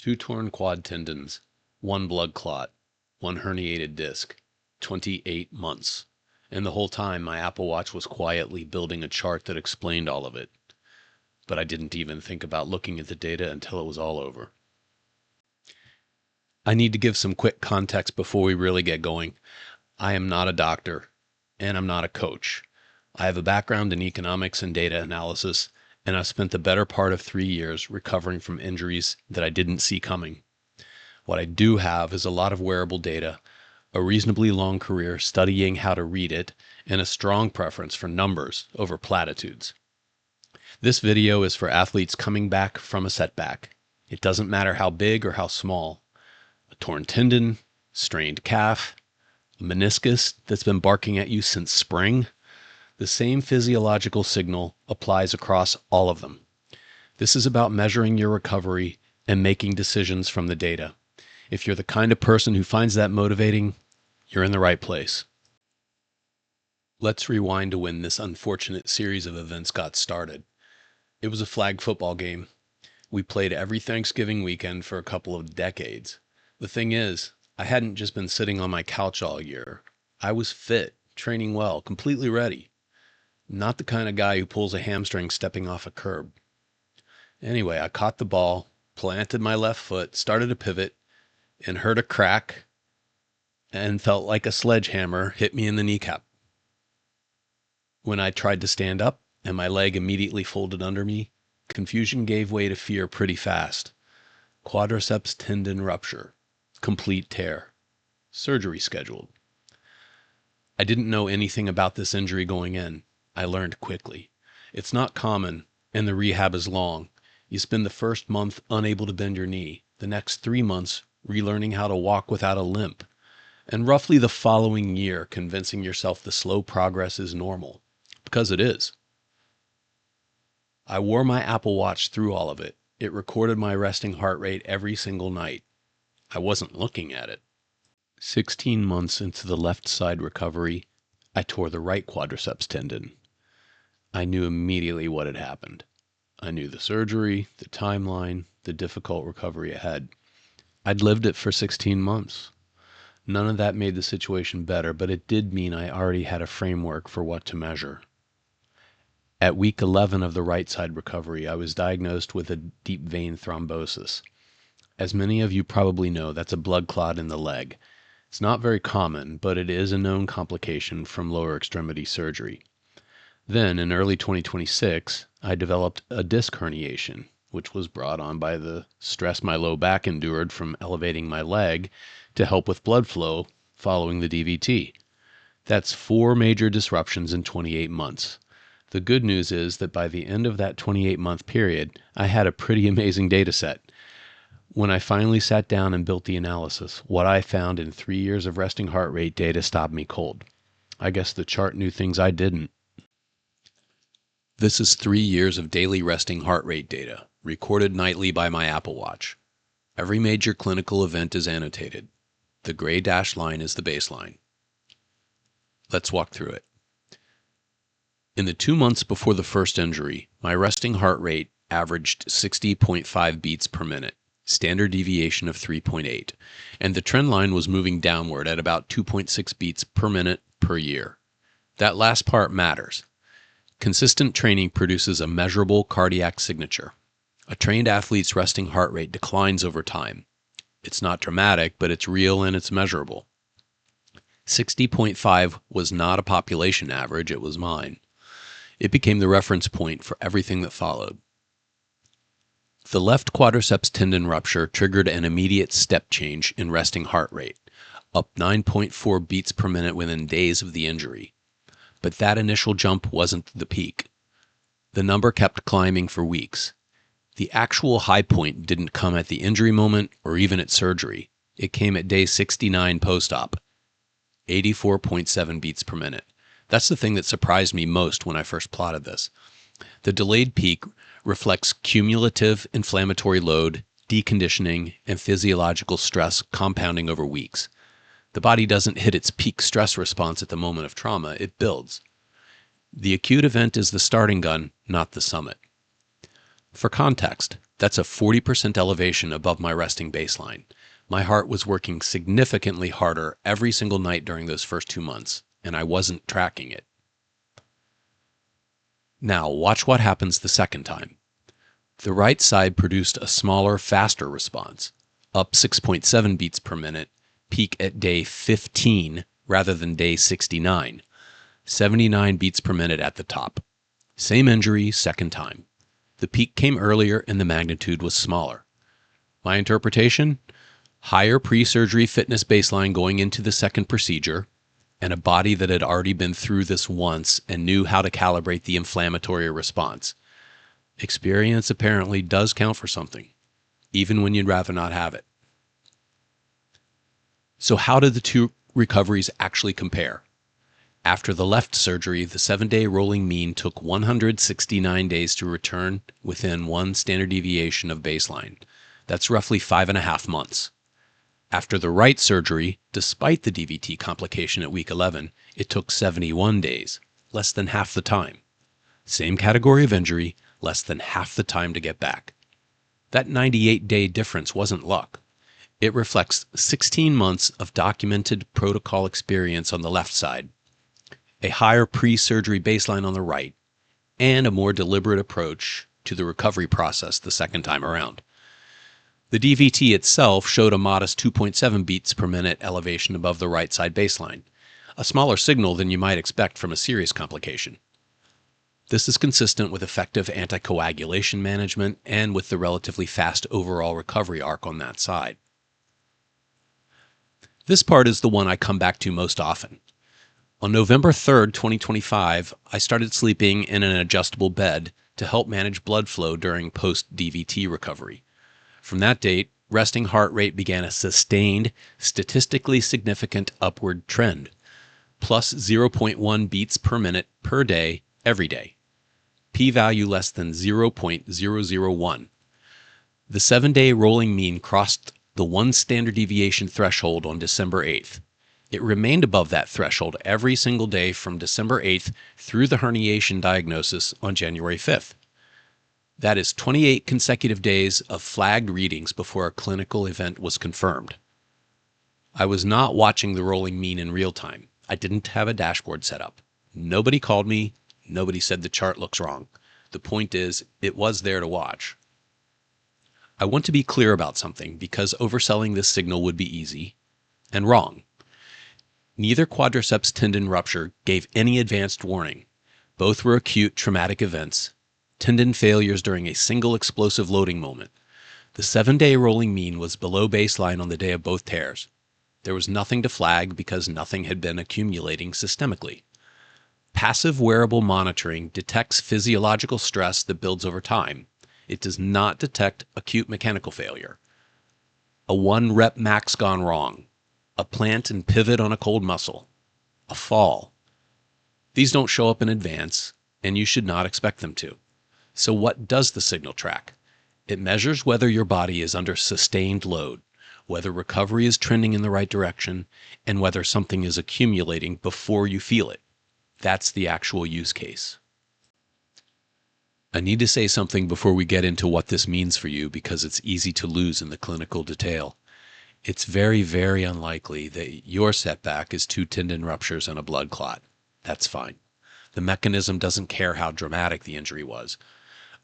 2 torn quad tendons, 1 blood clot, 1 herniated disc, 28 months. And the whole time my Apple Watch was quietly building a chart that explained all of it. But I didn't even think about looking at the data until it was all over. I need to give some quick context before we really get going. I am not a doctor, and I'm not a coach. I have a background in economics and data analysis, and I've spent the better part of 3 years recovering from injuries that I didn't see coming. What I do have is a lot of wearable data, a reasonably long career studying how to read it, and a strong preference for numbers over platitudes. This video is for athletes coming back from a setback. It doesn't matter how big or how small. A torn tendon, strained calf, a meniscus that's been barking at you since spring. The same physiological signal applies across all of them. This is about measuring your recovery and making decisions from the data. If you're the kind of person who finds that motivating, you're in the right place. Let's rewind to when this unfortunate series of events got started. It was a flag football game. We played every Thanksgiving weekend for a couple of decades. The thing is, I hadn't just been sitting on my couch all year. I was fit, training well, completely ready. Not the kind of guy who pulls a hamstring stepping off a curb. Anyway, I caught the ball, planted my left foot, started to pivot, and heard a crack and felt like a sledgehammer hit me in the kneecap. When I tried to stand up and my leg immediately folded under me, confusion gave way to fear pretty fast. Quadriceps tendon rupture, complete tear, surgery scheduled. I didn't know anything about this injury going in. I learned quickly. It's not common, and the rehab is long. You spend the first month unable to bend your knee, the next 3 months relearning how to walk without a limp, and roughly the following year convincing yourself the slow progress is normal, because it is. I wore my Apple Watch through all of it. It recorded my resting heart rate every single night. I wasn't looking at it. 16 months into the left side recovery, I tore the right quadriceps tendon. I knew immediately what had happened. I knew the surgery, the timeline, the difficult recovery ahead. I'd lived it for 16 months. None of that made the situation better, but it did mean I already had a framework for what to measure. At week 11 of the right side recovery, I was diagnosed with a deep vein thrombosis. As many of you probably know, that's a blood clot in the leg. It's not very common, but it is a known complication from lower extremity surgery. Then, in early 2026, I developed a disc herniation, which was brought on by the stress my low back endured from elevating my leg to help with blood flow following the DVT. That's 4 major disruptions in 28 months. The good news is that by the end of that 28-month period, I had a pretty amazing data set. When I finally sat down and built the analysis, what I found in 3 years of resting heart rate data stopped me cold. I guess the chart knew things I didn't. This is 3 years of daily resting heart rate data, recorded nightly by my Apple Watch. Every major clinical event is annotated. The gray dashed line is the baseline. Let's walk through it. In the 2 months before the first injury, my resting heart rate averaged 60.5 beats per minute, standard deviation of 3.8, and the trend line was moving downward at about 2.6 beats per minute per year. That last part matters. Consistent training produces a measurable cardiac signature. A trained athlete's resting heart rate declines over time. It's not dramatic, but it's real and it's measurable. 60.5 was not a population average, it was mine. It became the reference point for everything that followed. The left quadriceps tendon rupture triggered an immediate step change in resting heart rate, up 9.4 beats per minute within days of the injury. But that initial jump wasn't the peak. The number kept climbing for weeks. The actual high point didn't come at the injury moment or even at surgery. It came at day 69 post-op, 84.7 beats per minute. That's the thing that surprised me most when I first plotted this. The delayed peak reflects cumulative inflammatory load, deconditioning, and physiological stress compounding over weeks. The body doesn't hit its peak stress response at the moment of trauma, it builds. The acute event is the starting gun, not the summit. For context, That's a 40% elevation above my resting baseline. My heart was working significantly harder every single night during those first 2 months, and I wasn't tracking it. Now, watch what happens the second time. The right side produced a smaller, faster response, up 6.7 beats per minute, peak at day 15 rather than day 69, 79 beats per minute at the top. Same injury, second time. The peak came earlier and the magnitude was smaller. My interpretation? Higher pre-surgery fitness baseline going into the second procedure, and a body that had already been through this once and knew how to calibrate the inflammatory response. Experience apparently does count for something, even when you'd rather not have it. So how did the two recoveries actually compare? After the left surgery, the 7-day rolling mean took 169 days to return within 1 standard deviation of baseline. That's roughly 5.5 months. After the right surgery, despite the DVT complication at week 11, it took 71 days, less than half the time. Same category of injury, less than half the time to get back. That 98-day difference wasn't luck. It reflects 16 months of documented protocol experience on the left side, a higher pre-surgery baseline on the right, and a more deliberate approach to the recovery process the second time around. The DVT itself showed a modest 2.7 beats per minute elevation above the right side baseline, a smaller signal than you might expect from a serious complication. This is consistent with effective anticoagulation management and with the relatively fast overall recovery arc on that side. This part is the one I come back to most often. On November 3rd, 2025, I started sleeping in an adjustable bed to help manage blood flow during post-DVT recovery. From that date, resting heart rate began a sustained, statistically significant upward trend, plus 0.1 beats per minute per day, every day. P-value less than 0.001. The 7-day rolling mean crossed the 1 standard deviation threshold on December 8th. It remained above that threshold every single day from December 8th through the herniation diagnosis on January 5th. That is 28 consecutive days of flagged readings before a clinical event was confirmed. I was not watching the rolling mean in real time. I didn't have a dashboard set up. Nobody called me. Nobody said the chart looks wrong. The point is, it was there to watch. I want to be clear about something because overselling this signal would be easy and wrong. Neither quadriceps tendon rupture gave any advanced warning. Both were acute traumatic events, tendon failures during a single explosive loading moment. The 7-day rolling mean was below baseline on the day of both tears. There was nothing to flag because nothing had been accumulating systemically. Passive wearable monitoring detects physiological stress that builds over time. It does not detect acute mechanical failure. A 1-rep max gone wrong. A plant and pivot on a cold muscle. A fall. These don't show up in advance, and you should not expect them to. So what does the signal track? It measures whether your body is under sustained load, whether recovery is trending in the right direction, and whether something is accumulating before you feel it. That's the actual use case. I need to say something before we get into what this means for you because it's easy to lose in the clinical detail. It's very, very unlikely that your setback is 2 tendon ruptures and a blood clot. That's fine. The mechanism doesn't care how dramatic the injury was.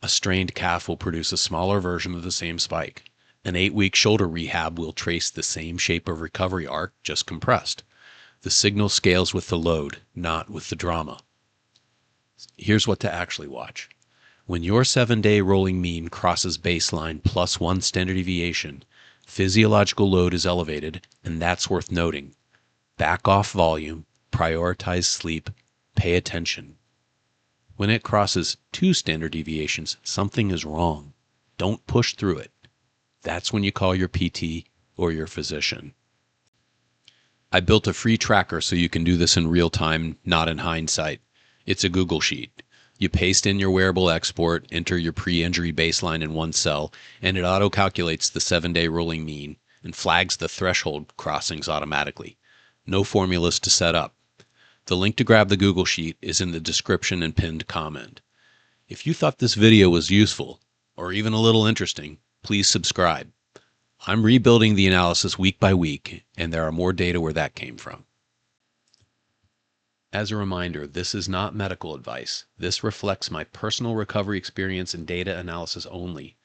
A strained calf will produce a smaller version of the same spike. An 8-week shoulder rehab will trace the same shape of recovery arc, just compressed. The signal scales with the load, not with the drama. Here's what to actually watch. When your 7-day rolling mean crosses baseline plus 1 standard deviation, physiological load is elevated, and that's worth noting. Back off volume, prioritize sleep, pay attention. When it crosses 2 standard deviations, something is wrong. Don't push through it. That's when you call your PT or your physician. I built a free tracker so you can do this in real time, not in hindsight. It's a Google Sheet. You paste in your wearable export, enter your pre-injury baseline in one cell, and it auto-calculates the 7-day rolling mean and flags the threshold crossings automatically. No formulas to set up. The link to grab the Google Sheet is in the description and pinned comment. If you thought this video was useful, or even a little interesting, please subscribe. I'm rebuilding the analysis week by week, and there are more data where that came from. As a reminder, this is not medical advice. This reflects my personal recovery experience and data analysis only.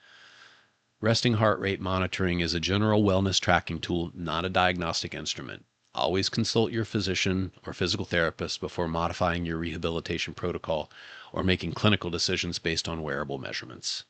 Resting heart rate monitoring is a general wellness tracking tool, not a diagnostic instrument. Always consult your physician or physical therapist before modifying your rehabilitation protocol or making clinical decisions based on wearable measurements.